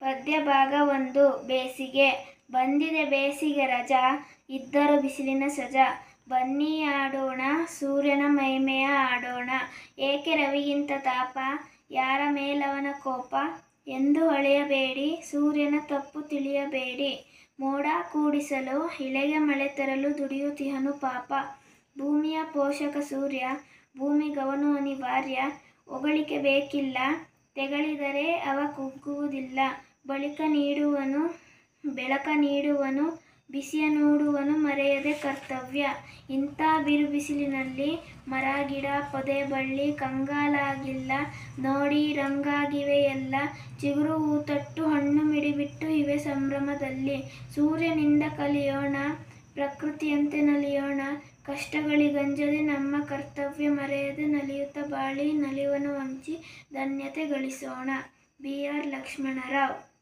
ಪದ್ಯ ಭಾಗ 1. ಬೇಸಿಗೆ. ಬಂದಿದೆ ಬೇಸಿಗೆ ರಜಾ, ಇದ್ದರು ಬಿಸಿಲಿನ ಸಜಾ. ಬನ್ನಿ ಆಡೋಣ, ಸೂರ್ಯನ ಮಹಿಮೆಯ ಆಡೋಣ. ಏಕೆ ರವಿಗಿಂತ ತಾಪ, ಯಾರ ಮೇಲವನ ಕೋಪ. ಎಂದು ಅಳೆಯಬೇಡಿ, ಸೂರ್ಯನ ತಪ್ಪು ತಿಳಿಯಬೇಡಿ. ಮೋಡ ಕೂಡಿಸಲು, ಇಳೆಗೆ ಮಳೆ ತರಲು ದುಡಿಯುತ್ತಿಹನು ಪಾಪ. ಭೂಮಿಯ ಪೋಷಕ ಸೂರ್ಯ, ಭೂಮಿಗವನು ಅನಿವಾರ್ಯ. ಹೊಗಳಿಕೆ ಬೇಕಿಲ್ಲ, ತೆಗಳಿದರೆ ಅವ ಕುಗ್ಗುವುದಿಲ್ಲ. ಬೆಳಕ ನೀಡುವನು, ಬಿಸಿಯ ನೋಡುವನು ಮರೆಯದೆ ಕರ್ತವ್ಯ. ಇಂಥ ಬಿರು ಬಿಸಿಲಿನಲ್ಲಿ ಮರ ಗಿಡ ಪೊದೆ ಬಳ್ಳಿ ಕಂಗಾಲಾಗಿಲ್ಲ. ನೋಡಿ ರಂಗಾಗಿವೆ ಎಲ್ಲ, ಚಿಗುರು ಹೂತಟ್ಟು ಹಣ್ಣು ಮಿಡಿಬಿಟ್ಟು ಇವೆ ಸಂಭ್ರಮದಲ್ಲಿ. ಸೂರ್ಯನಿಂದ ಕಲಿಯೋಣ, ಪ್ರಕೃತಿಯಂತೆ ನಲಿಯೋಣ. ಕಷ್ಟಗಳಿಗಂಜದೆ ನಮ್ಮ ಕರ್ತವ್ಯ ಮರೆಯದೆ ನಲಿಯುತ್ತ ಬಾಳಿ. ನಲಿವನ್ನು ಹಂಚಿ ಧನ್ಯತೆ ಗಳಿಸೋಣ. ಬಿ. ಆರ್. ಲಕ್ಷ್ಮಣರಾವ್.